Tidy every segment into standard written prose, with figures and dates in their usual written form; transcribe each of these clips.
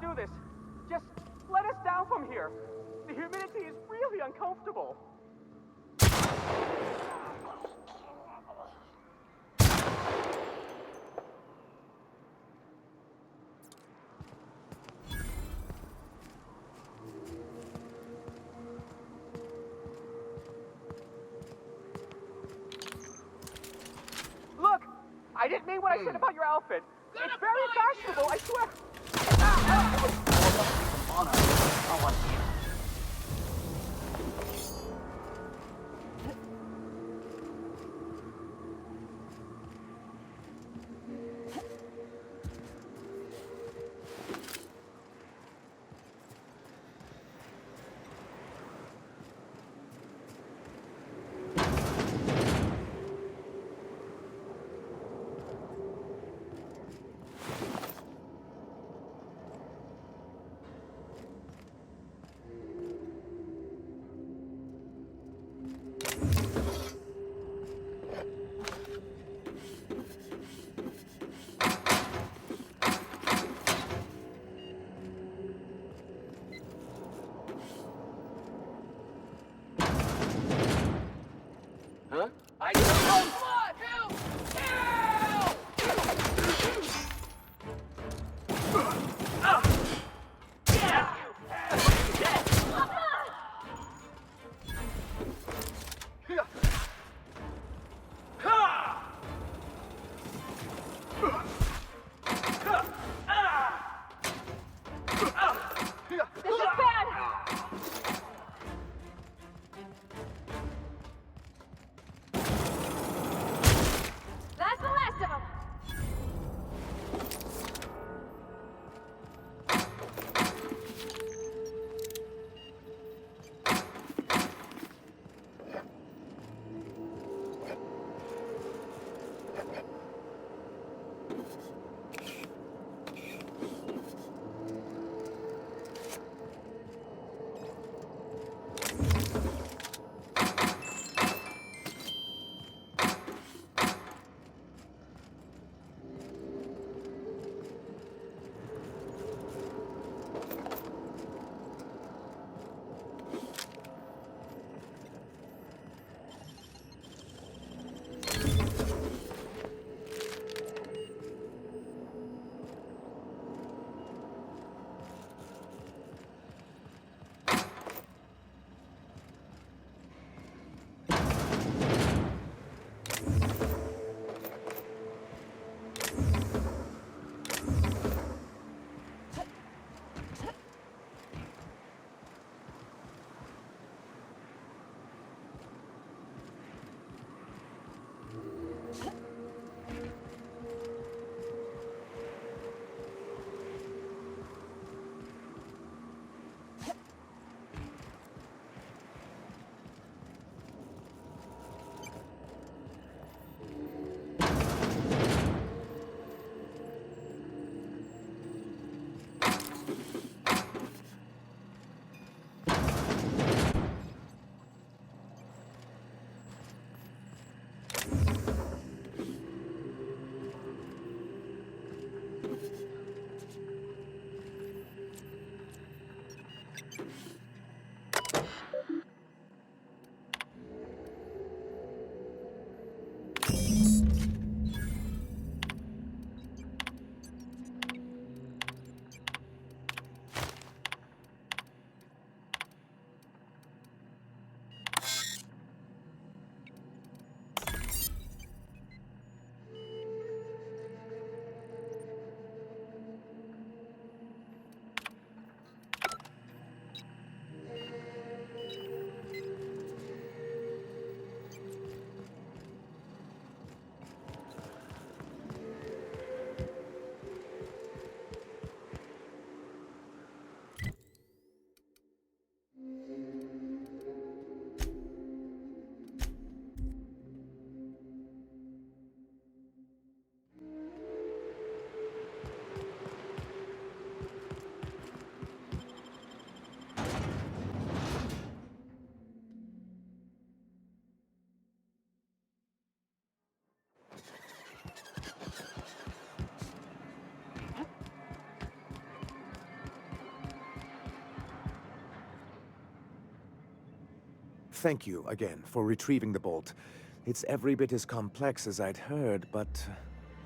to do this. Just let us down from here. The humidity is really uncomfortable. Look! I didn't mean what I said about your outfit. It's very fashionable, I swear. I want you. Thank you again for retrieving the bolt. It's every bit as complex as I'd heard, but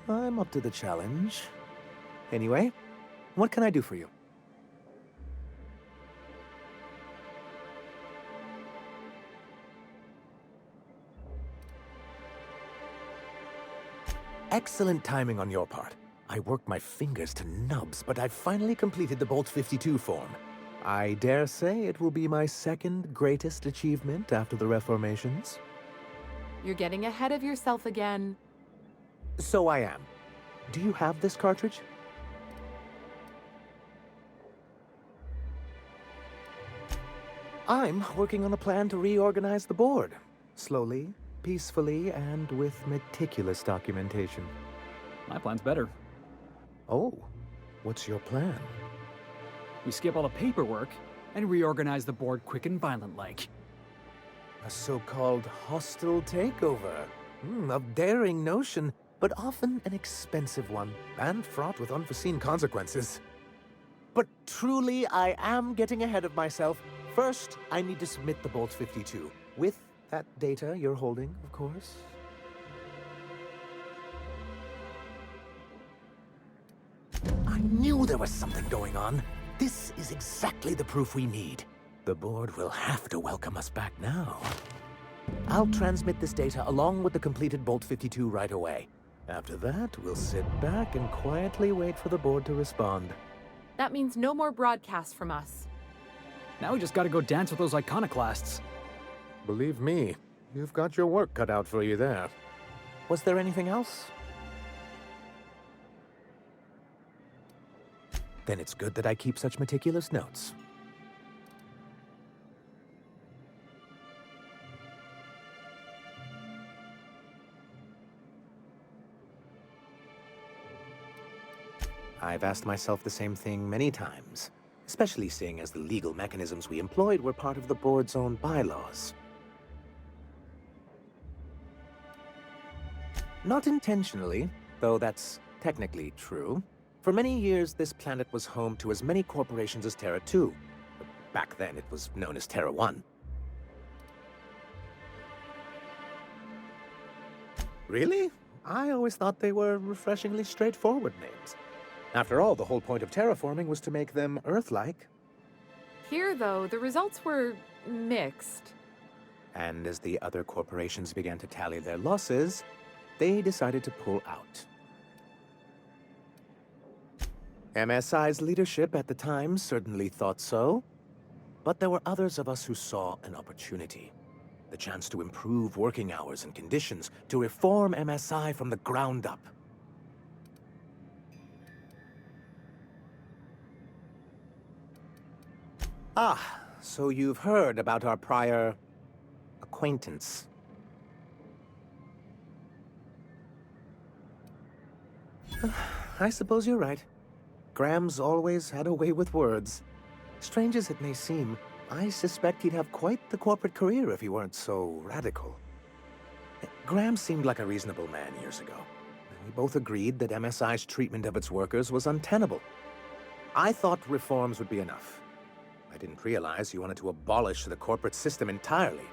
I'm up to the challenge. Anyway, what can I do for you? Excellent timing on your part. I worked my fingers to nubs, but I've finally completed the Bolt 52 form. I dare say it will be my second greatest achievement after the Reformations. You're getting ahead of yourself again. So I am. Do you have this cartridge? I'm working on a plan to reorganize the board. Slowly, peacefully, and with meticulous documentation. My plan's better. Oh, what's your plan? We skip all the paperwork and reorganize the board quick and violent-like. A so-called hostile takeover. A daring notion, but often an expensive one, and fraught with unforeseen consequences. But truly, I am getting ahead of myself. First, I need to submit the Bolt 52, with that data you're holding, of course. I knew there was something going on. This is exactly the proof we need. The board will have to welcome us back now. I'll transmit this data along with the completed Bolt 52 right away. After that, we'll sit back and quietly wait for the board to respond. That means no more broadcasts from us. Now we just gotta go dance with those iconoclasts. Believe me, you've got your work cut out for you there. Was there anything else? Then it's good that I keep such meticulous notes. I've asked myself the same thing many times, especially seeing as the legal mechanisms we employed were part of the board's own bylaws. Not intentionally, though that's technically true. For many years, this planet was home to as many corporations as Terra 2. Back then, it was known as Terra 1. Really? I always thought they were refreshingly straightforward names. After all, the whole point of terraforming was to make them Earth-like. Here, though, the results were mixed. And as the other corporations began to tally their losses, they decided to pull out. MSI's leadership at the time certainly thought so, but there were others of us who saw an opportunity. The chance to improve working hours and conditions, to reform MSI from the ground up. Ah, so you've heard about our prior acquaintance. I suppose you're right. Graham's always had a way with words. Strange as it may seem, I suspect he'd have quite the corporate career if he weren't so radical. Graham seemed like a reasonable man years ago. We both agreed that MSI's treatment of its workers was untenable. I thought reforms would be enough. I didn't realize you wanted to abolish the corporate system entirely.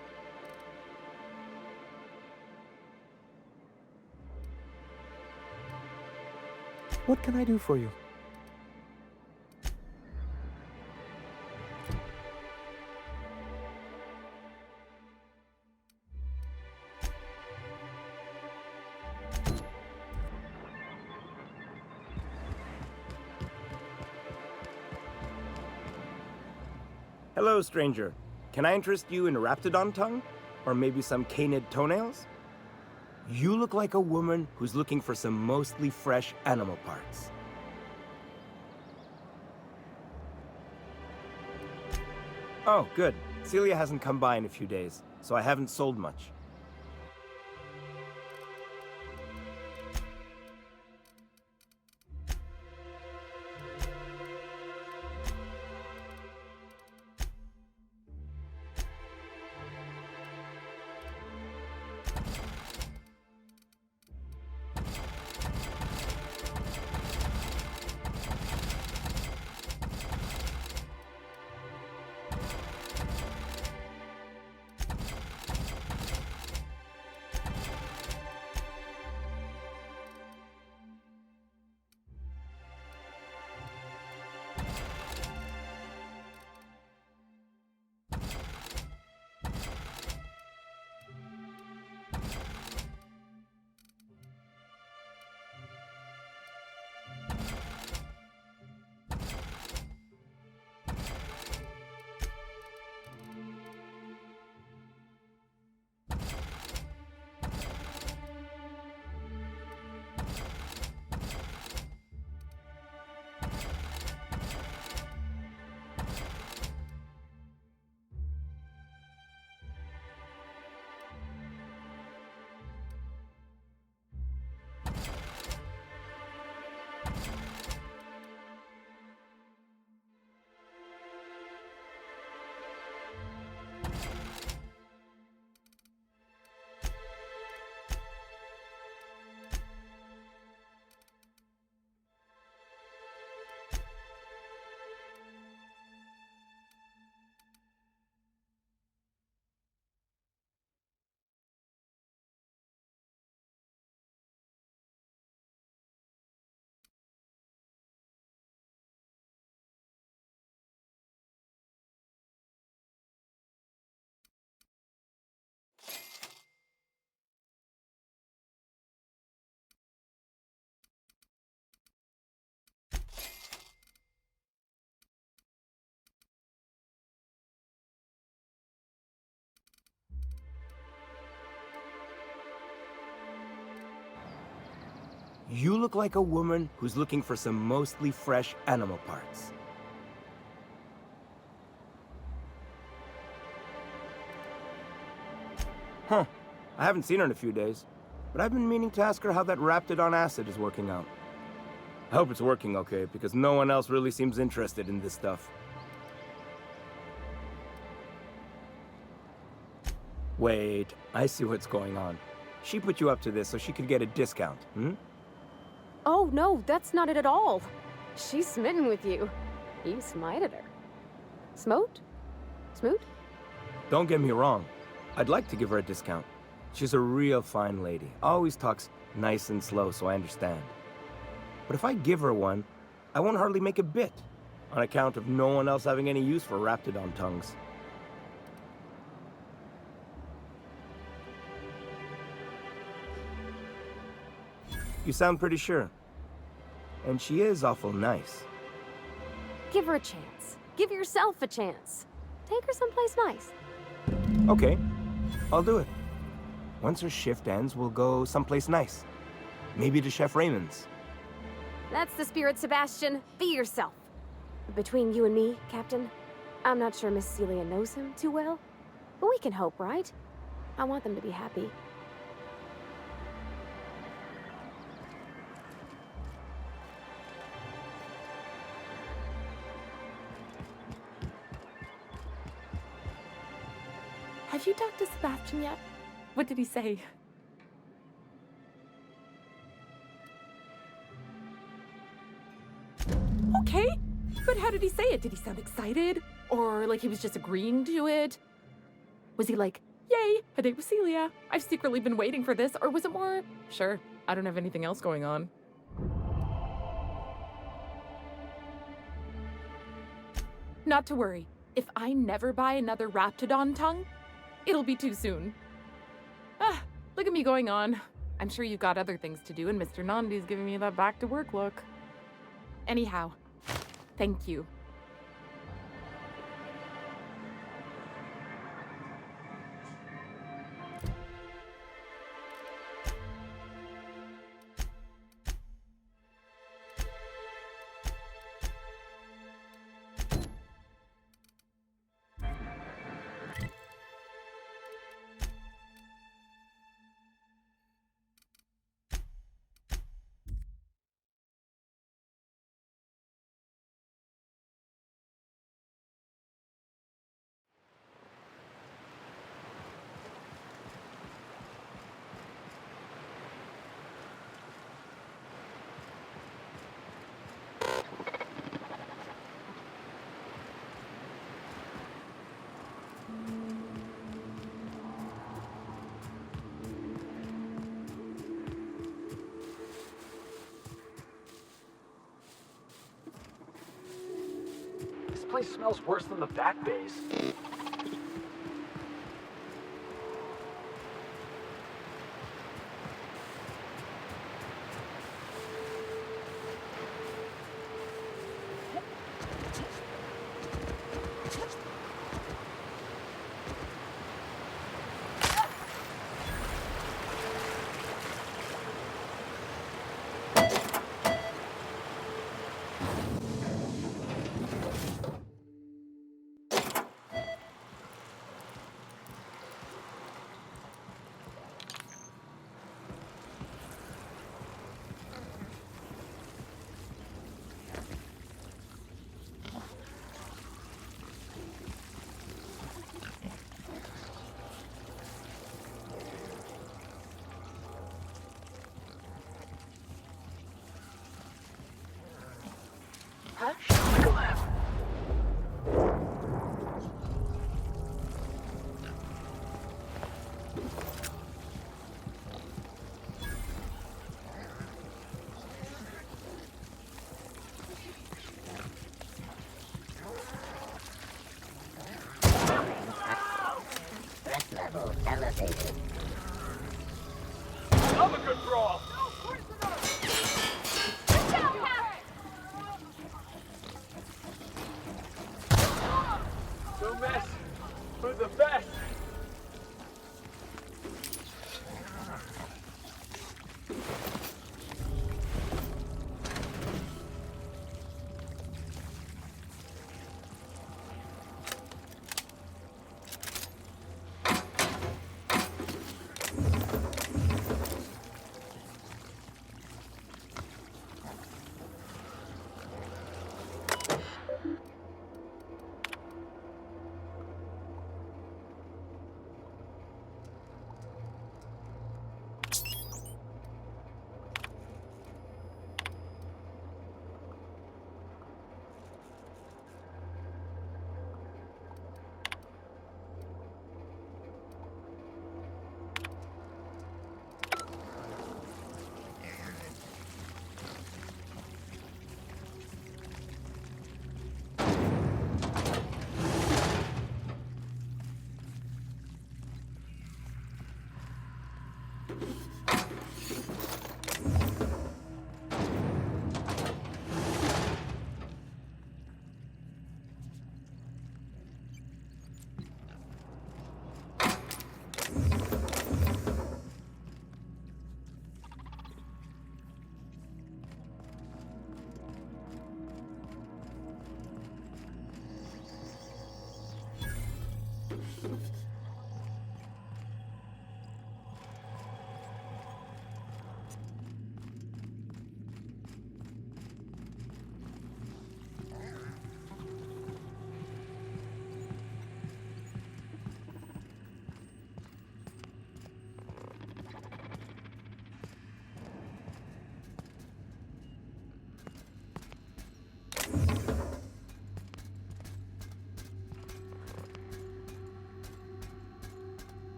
What can I do for you? Hello, stranger. Can I interest you in Raptidon tongue? Or maybe some canid toenails? You look like a woman who's looking for some mostly fresh animal parts. Oh, good. Celia hasn't come by in a few days, so I haven't sold much. You look like a woman who's looking for some mostly fresh animal parts. Huh. I haven't seen her in a few days, but I've been meaning to ask her how that Raptidon acid is working out. I hope it's working okay, because no one else really seems interested in this stuff. Wait, I see what's going on. She put you up to this so she could get a discount, hmm? Oh, no, that's not it at all. She's smitten with you. You smited her. Smote? Smoot? Don't get me wrong. I'd like to give her a discount. She's a real fine lady. Always talks nice and slow, so I understand. But if I give her one, I won't hardly make a bit, on account of no one else having any use for Raptidon tongues. You sound pretty sure. And she is awful nice. Give her a chance. Give yourself a chance. Take her someplace nice. Okay, I'll do it. Once her shift ends, we'll go someplace nice. Maybe to Chef Raymond's. That's the spirit, Sebastian. Be yourself. Between you and me, Captain, I'm not sure Miss Celia knows him too well, but we can hope, right? I want them to be happy. Have you talked to Sebastian yet? What did he say? Okay, but how did he say it? Did he sound excited? Or like he was just agreeing to it? Was he like, yay, a date with Celia. I've secretly been waiting for this. Or was it more, sure, I don't have anything else going on. Not to worry. If I never buy another Raptidon tongue, it'll be too soon. Ah, look at me going on. I'm sure you've got other things to do, and Mr. Nandi's giving me that back-to-work look. Anyhow, thank you. This place smells worse than the back base. Love a good brawl. Don't mess with the best.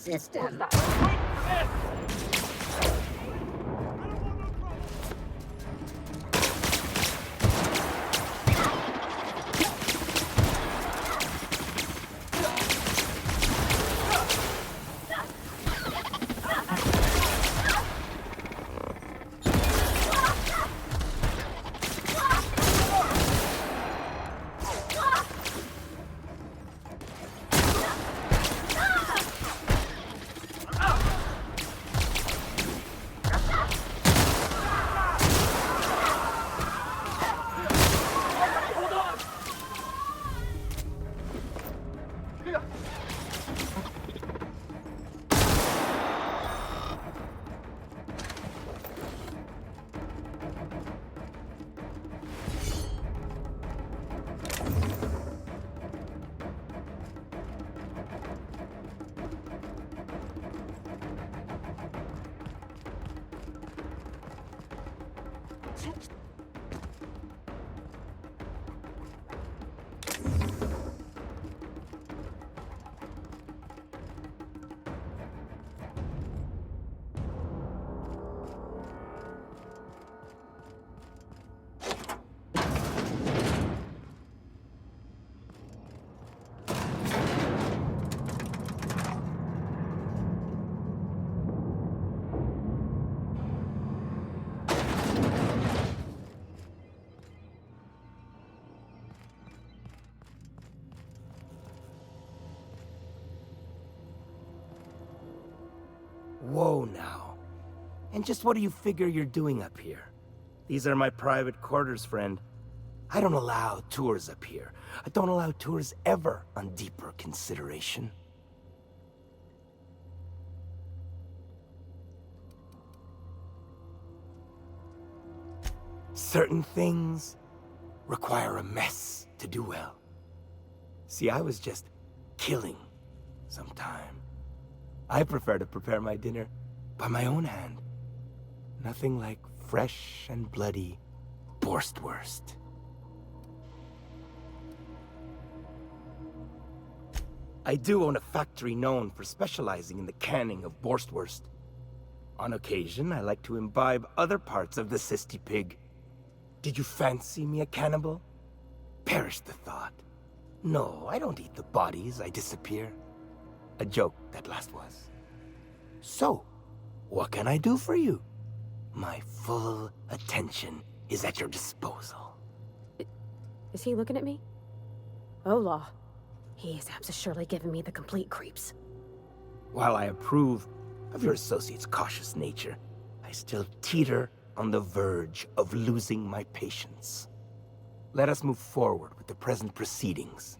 System. Whoa now. And just what do you figure you're doing up here? These are my private quarters, friend. I don't allow tours up here. I don't allow tours ever on deeper consideration. Certain things require a mess to do well. See, I was just killing some time. I prefer to prepare my dinner by my own hand. Nothing like fresh and bloody Borstwurst. I do own a factory known for specializing in the canning of Borstwurst. On occasion, I like to imbibe other parts of the cysty pig. Did you fancy me a cannibal? Perish the thought. No, I don't eat the bodies, I disappear. A joke, that last was. So, what can I do for you? My full attention is at your disposal. Is he looking at me? Ola. His apps are surely giving me the complete creeps. While I approve of your associate's cautious nature, I still teeter on the verge of losing my patience. Let us move forward with the present proceedings.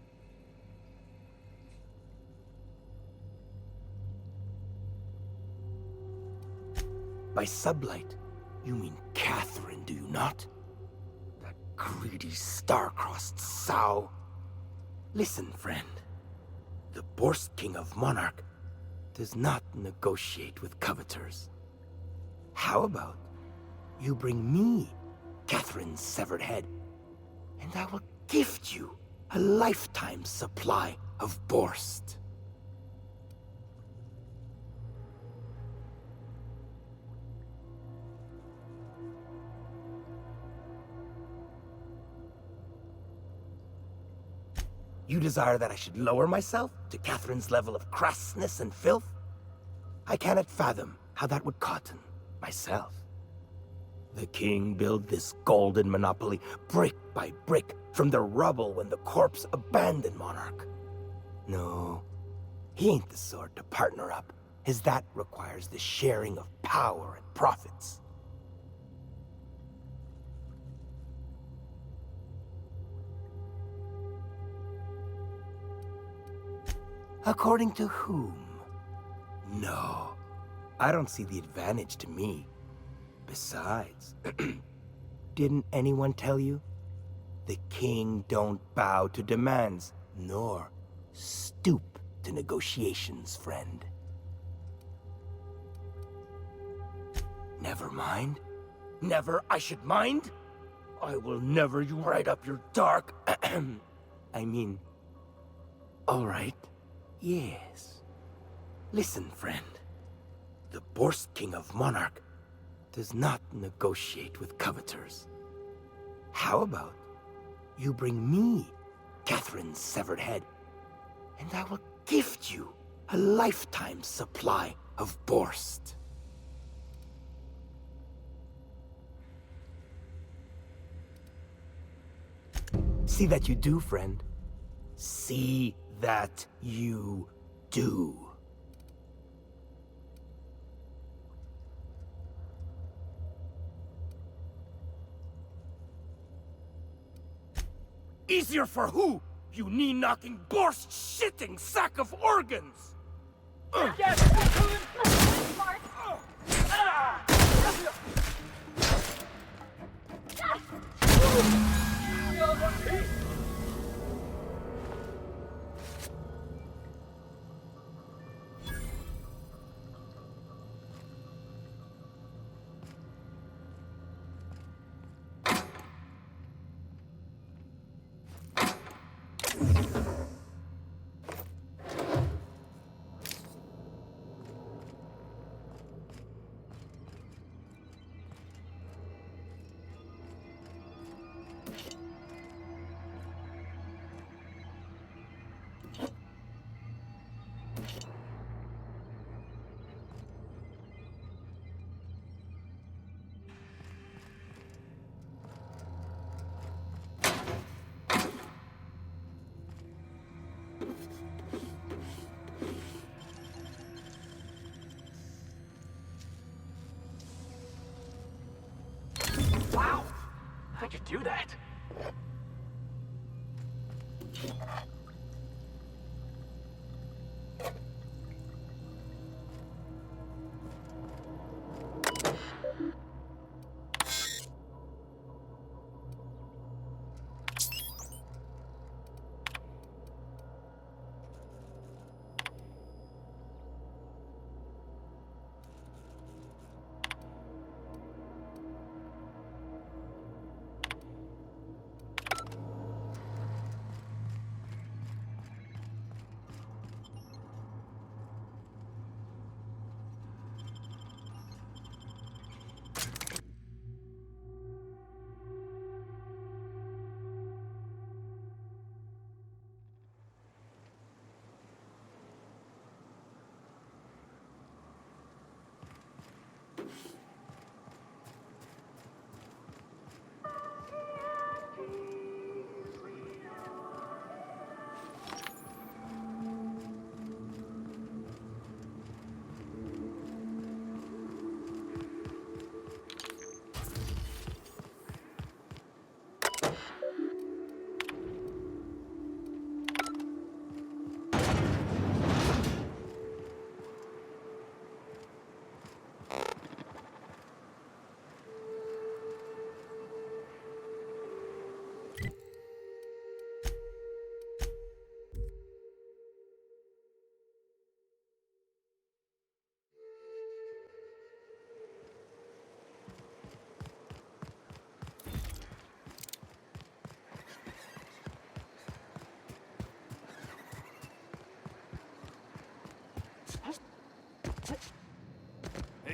By sublight, you mean Catherine, do you not? That greedy, star-crossed sow. Listen, friend. The Borst King of Monarch does not negotiate with coveters. How about you bring me Catherine's severed head, and I will gift you a lifetime supply of Borst. You desire that I should lower myself to Catherine's level of crassness and filth? I cannot fathom how that would cotton myself. The king built this golden monopoly brick by brick from the rubble when the corpse abandoned Monarch. No, he ain't the sort to partner up, as that requires the sharing of power and profits. According to whom? No, I don't see the advantage to me. Besides, didn't anyone tell you? The king don't bow to demands, nor stoop to negotiations, friend. Never mind. Never I should mind? I will never you right up your dark... I mean... All right. Yes. Listen, friend. The Borst King of Monarch does not negotiate with coveters. How about you bring me Catherine's severed head, and I will gift you a lifetime supply of Borst. See that you do, friend. See that you do. Easier for who, you knee-knocking, Borst-shitting sack of organs? Wow! How'd you do that?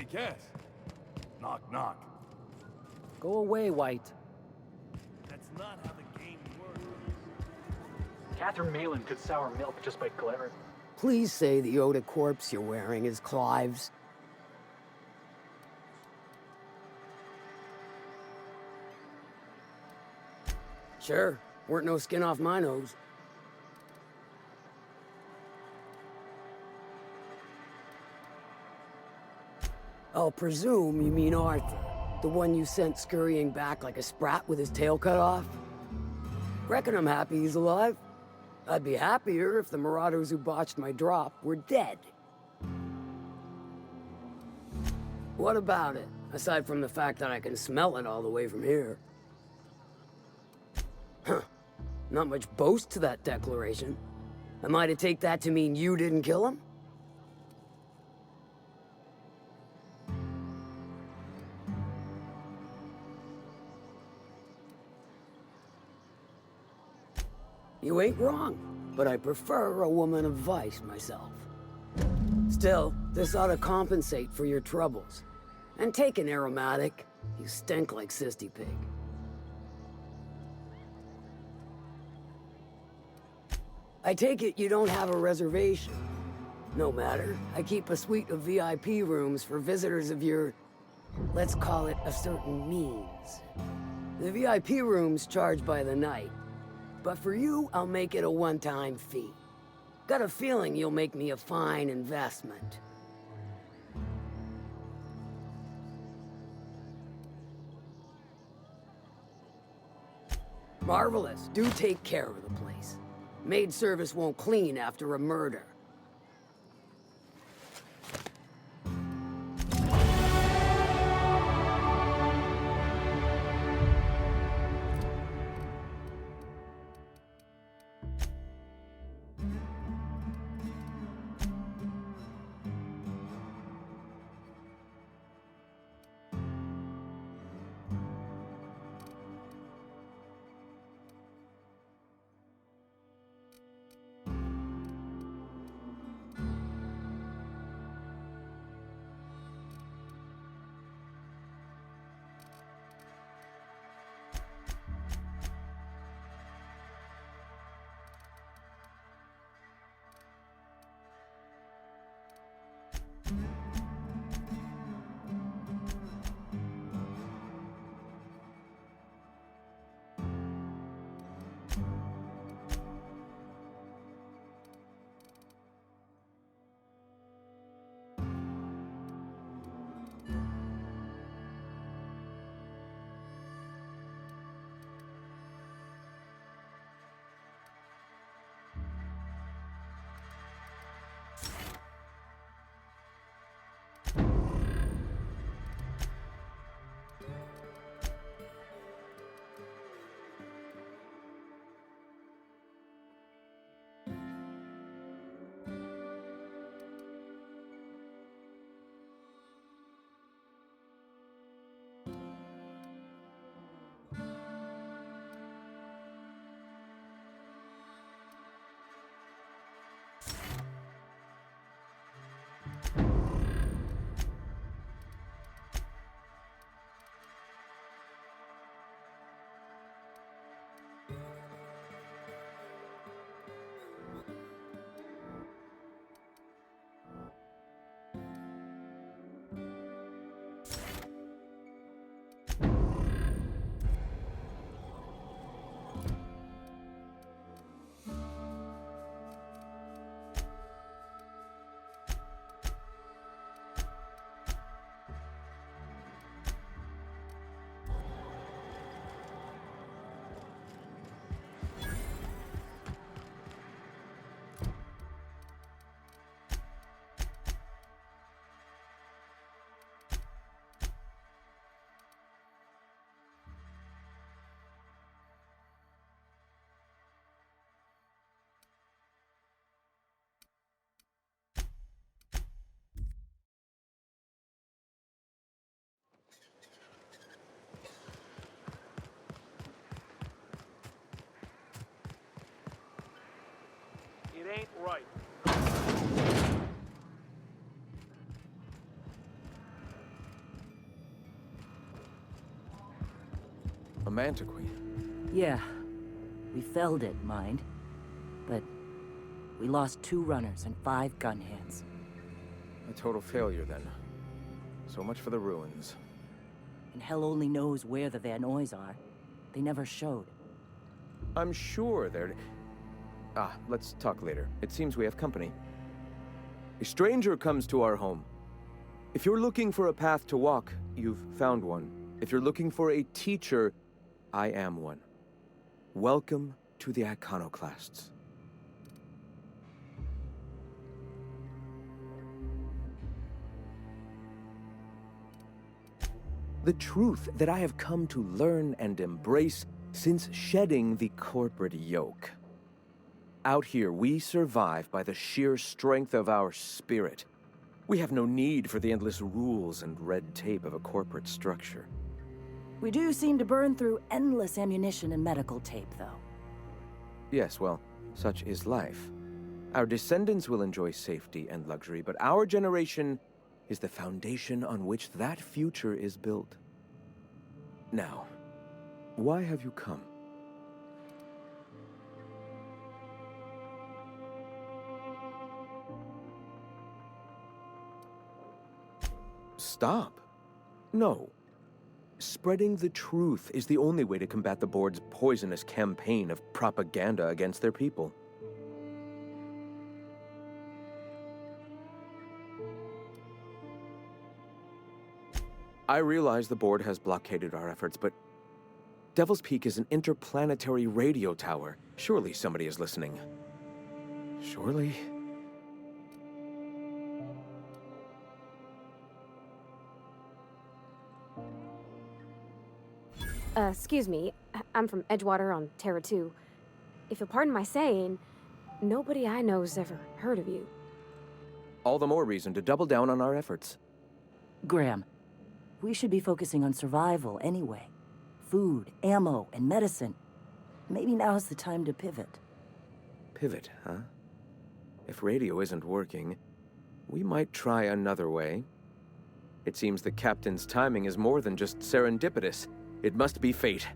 guess? Knock, knock. Go away, White. That's not how the game works. Catherine Malin could sour milk just by glaring. Please say the Oda corpse you're wearing is Clive's. Sure, weren't no skin off my nose. I'll presume you mean Arthur, the one you sent scurrying back like a sprat with his tail cut off? Reckon I'm happy he's alive. I'd be happier if the marauders who botched my drop were dead. What about it, aside from the fact that I can smell it all the way from here? Huh. Not much boast to that declaration. Am I to take that to mean you didn't kill him? You ain't wrong, but I prefer a woman of vice myself. Still, this ought to compensate for your troubles. And take an aromatic. You stink like Sisty Pig. I take it you don't have a reservation. No matter, I keep a suite of VIP rooms for visitors of your, let's call it a certain means. The VIP rooms charge by the night. But for you, I'll make it a one-time fee. Got a feeling you'll make me a fine investment. Marvelous. Do take care of the place. Maid service won't clean after a murder. It ain't right. Mantiquee. Yeah. We felled it, mind. But we lost 2 runners and 5 gun hands. A total failure, then. So much for the ruins. And hell only knows where the Vanoys are. They never showed. I'm sure they're... let's talk later. It seems we have company. A stranger comes to our home. If you're looking for a path to walk, you've found one. If you're looking for a teacher, I am one. Welcome to the Iconoclasts. The truth that I have come to learn and embrace since shedding the corporate yoke. Out here, we survive by the sheer strength of our spirit. We have no need for the endless rules and red tape of a corporate structure. We do seem to burn through endless ammunition and medical tape, though. Yes, well, such is life. Our descendants will enjoy safety and luxury, but our generation is the foundation on which that future is built. Now, why have you come? Stop. No. Spreading the truth is the only way to combat the board's poisonous campaign of propaganda against their people. I realize the board has blockaded our efforts, but Devil's Peak is an interplanetary radio tower. Surely somebody is listening. Surely? Excuse me. I'm from Edgewater on Terra 2. If you'll pardon my saying, nobody I know's ever heard of you. All the more reason to double down on our efforts. Graham, we should be focusing on survival anyway. Food, ammo, and medicine. Maybe now's the time to pivot. Pivot, huh? If radio isn't working, we might try another way. It seems the captain's timing is more than just serendipitous. It must be fate.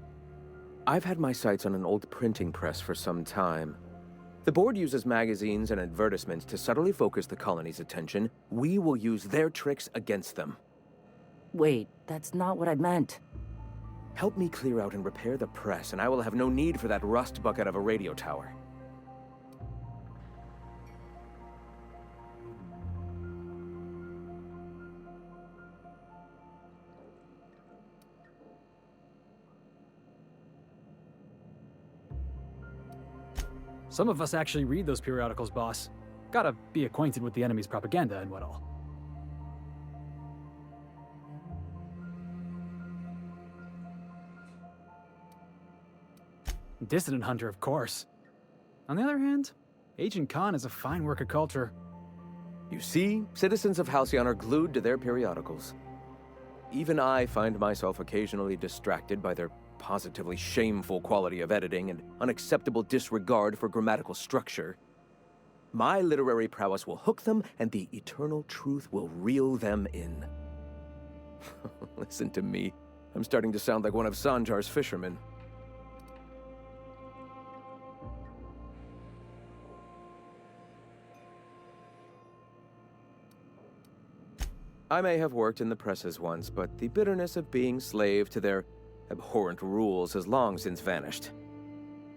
I've had my sights on an old printing press for some time. The board uses magazines and advertisements to subtly focus the colony's attention. We will use their tricks against them. Wait, that's not what I meant. Help me clear out and repair the press, and I will have no need for that rust bucket of a radio tower. Some of us actually read those periodicals, boss. Gotta be acquainted with the enemy's propaganda and what all. Dissident Hunter, of course. On the other hand, Agent Khan is a fine work of culture. You see, citizens of Halcyon are glued to their periodicals. Even I find myself occasionally distracted by their positively shameful quality of editing and unacceptable disregard for grammatical structure. My literary prowess will hook them, and the eternal truth will reel them in. Listen to me. I'm starting to sound like one of Sanjar's fishermen. I may have worked in the presses once, but the bitterness of being slave to their abhorrent rules has long since vanished.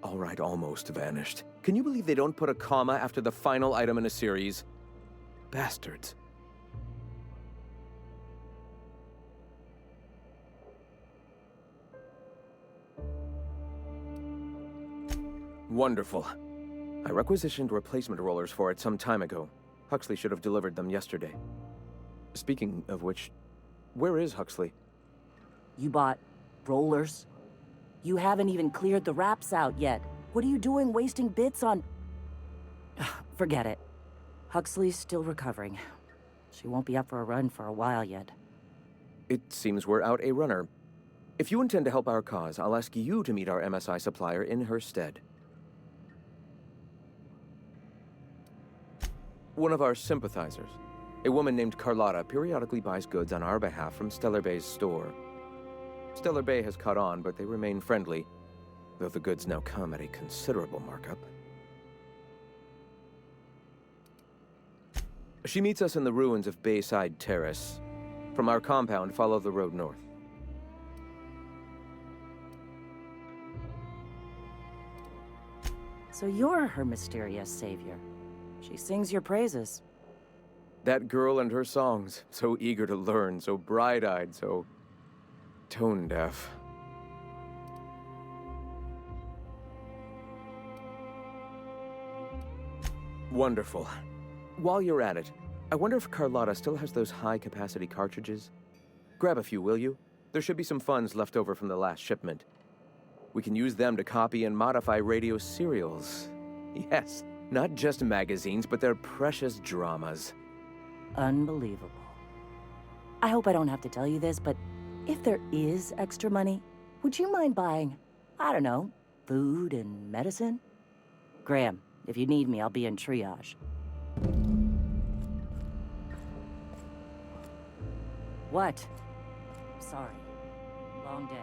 All right, almost vanished. Can you believe they don't put a comma after the final item in a series? Bastards. Wonderful. I requisitioned replacement rollers for it some time ago. Huxley should have delivered them yesterday. Speaking of which, where is Huxley? You bought rollers? You haven't even cleared the wraps out yet. What are you doing wasting bits on... Forget it. Huxley's still recovering. She won't be up for a run for a while yet. It seems we're out a runner. If you intend to help our cause, I'll ask you to meet our MSI supplier in her stead. One of our sympathizers, a woman named Carlotta, periodically buys goods on our behalf from Stellar Bay's store. Stellar Bay has caught on, but they remain friendly, though the goods now come at a considerable markup. She meets us in the ruins of Bayside Terrace. From our compound, follow the road north. So you're her mysterious savior. She sings your praises. That girl and her songs, so eager to learn, so bright-eyed, so tone-deaf. Wonderful. While you're at it, I wonder if Carlotta still has those high-capacity cartridges? Grab a few, will you? There should be some funds left over from the last shipment. We can use them to copy and modify radio serials. Yes, not just magazines, but their precious dramas. Unbelievable. I hope I don't have to tell you this, but if there is extra money, would you mind buying, I don't know, food and medicine? Graham, if you need me, I'll be in triage. What? Sorry. Long day.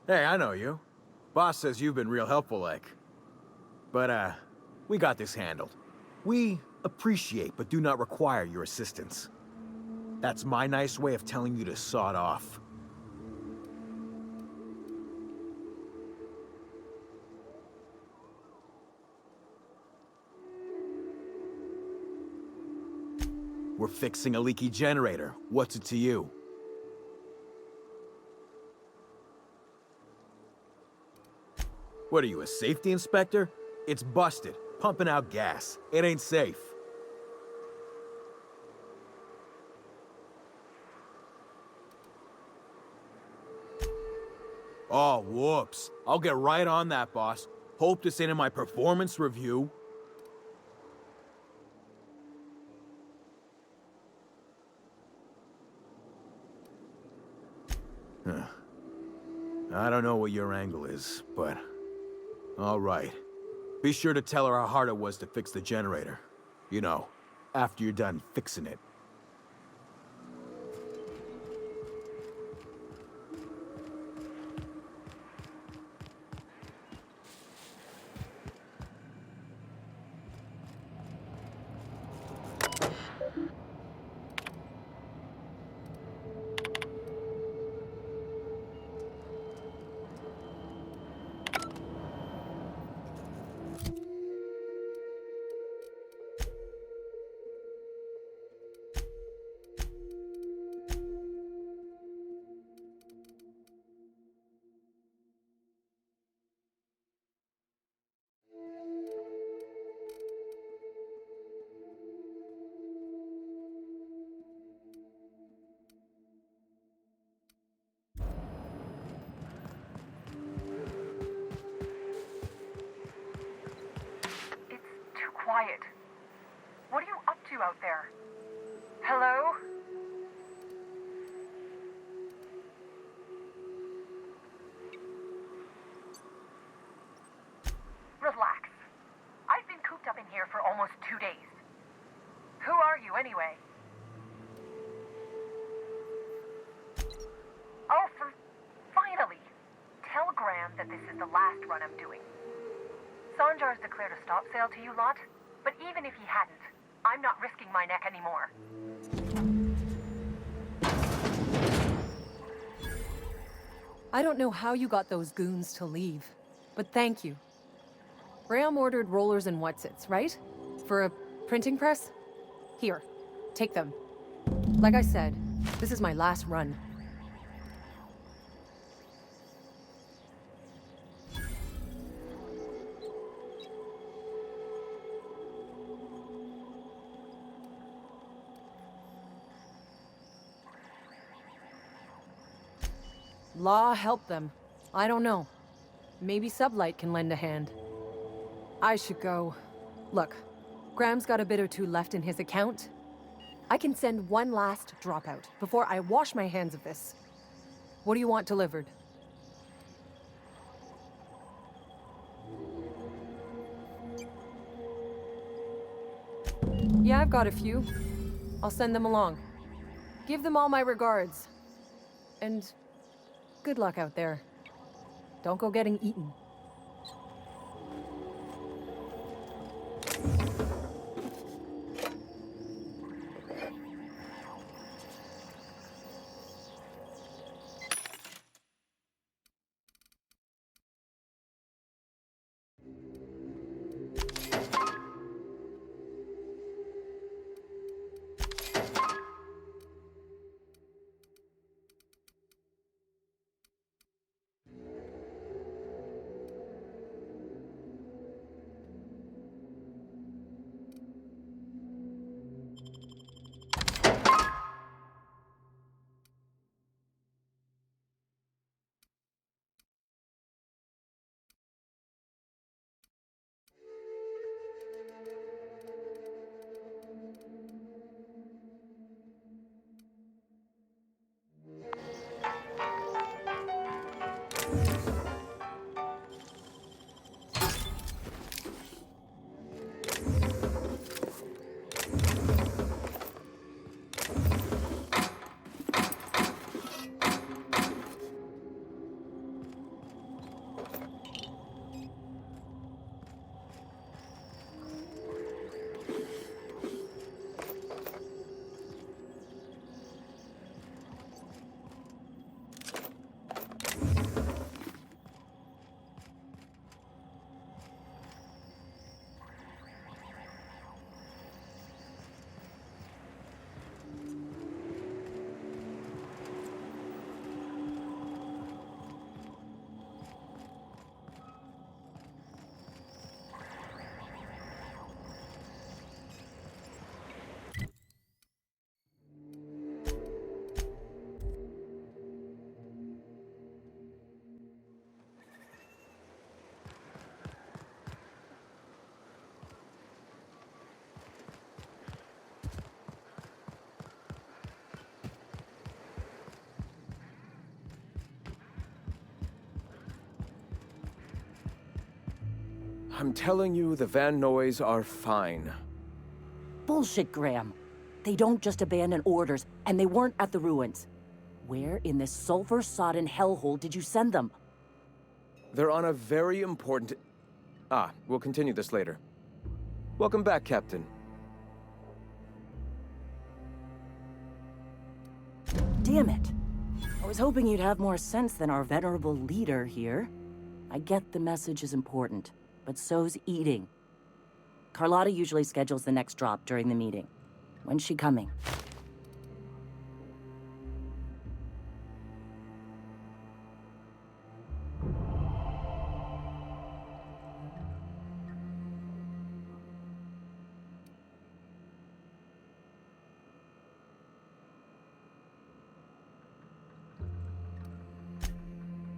Hey, I know you. Boss says you've been real helpful, like. But, we got this handled. We appreciate but do not require your assistance. That's my nice way of telling you to sod off. We're fixing a leaky generator. What's it to you? What are you, a safety inspector? It's busted, pumping out gas. It ain't safe. Oh, whoops. I'll get right on that, boss. Hope this ain't in my performance review. Huh. I don't know what your angle is, but... all right. Be sure to tell her how hard it was to fix the generator. You know, after you're done fixing it. Quiet. What are you up to out there? Hello? Relax. I've been cooped up in here for almost 2 days. Who are you, anyway? Oh, for run I'm doing. Sanjar's declared a stop sale to you lot, but even if he hadn't, I'm not risking my neck anymore. I don't know how you got those goons to leave, but thank you. Graham ordered rollers and whatsits, right? For a printing press? Here, take them. Like I said, this is my last run. Law help them. I don't know. Maybe Sublight can lend a hand. I should go. Look, Graham's got a bit or two left in his account. I can send one last dropout before I wash my hands of this. What do you want delivered? Yeah, I've got a few. I'll send them along. Give them all my regards. And good luck out there. Don't go getting eaten. I'm telling you, the Van Noys are fine. Bullshit, Graham. They don't just abandon orders, and they weren't at the ruins. Where in this sulfur-sodden hellhole did you send them? They're on a very important... we'll continue this later. Welcome back, Captain. Damn it. I was hoping you'd have more sense than our venerable leader here. I get the message is important, but so's eating. Carlotta usually schedules the next drop during the meeting. When's she coming?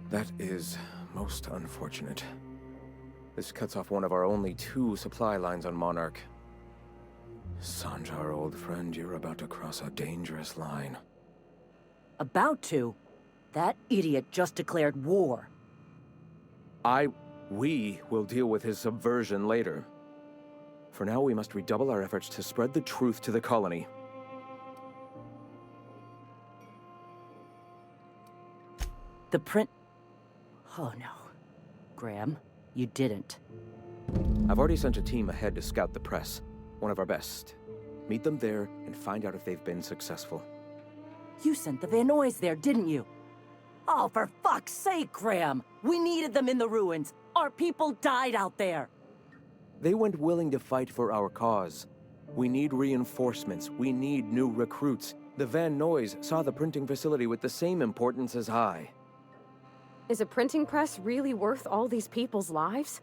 That is most unfortunate. This cuts off one of our only 2 supply lines on Monarch. Sanjar, old friend, you're about to cross a dangerous line. About to? That idiot just declared war. We will deal with his subversion later. For now, we must redouble our efforts to spread the truth to the colony. The print... Oh no. Graham, you didn't. I've already sent a team ahead to scout the press. One of our best. Meet them there and find out if they've been successful. You sent the Van Noys there, didn't you? Oh, for fuck's sake, Graham! We needed them in the ruins. Our people died out there. They went willing to fight for our cause. We need reinforcements. We need new recruits. The Van Noys saw the printing facility with the same importance as I. Is a printing press really worth all these people's lives?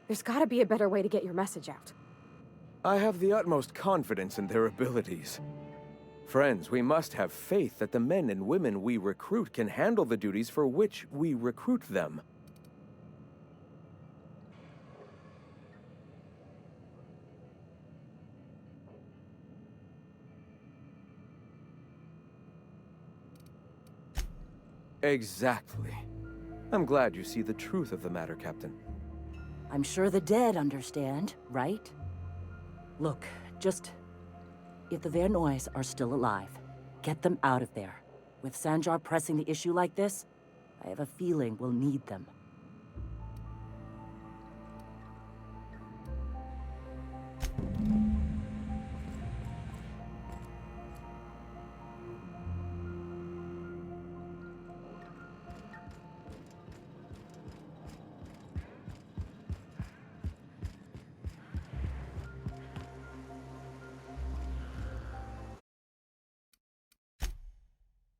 There's gotta be a better way to get your message out. I have the utmost confidence in their abilities. Friends, we must have faith that the men and women we recruit can handle the duties for which we recruit them. Exactly. I'm glad you see the truth of the matter, Captain. I'm sure the dead understand, right? Look, if the Van Noys are still alive, get them out of there. With Sanjar pressing the issue like this, I have a feeling we'll need them.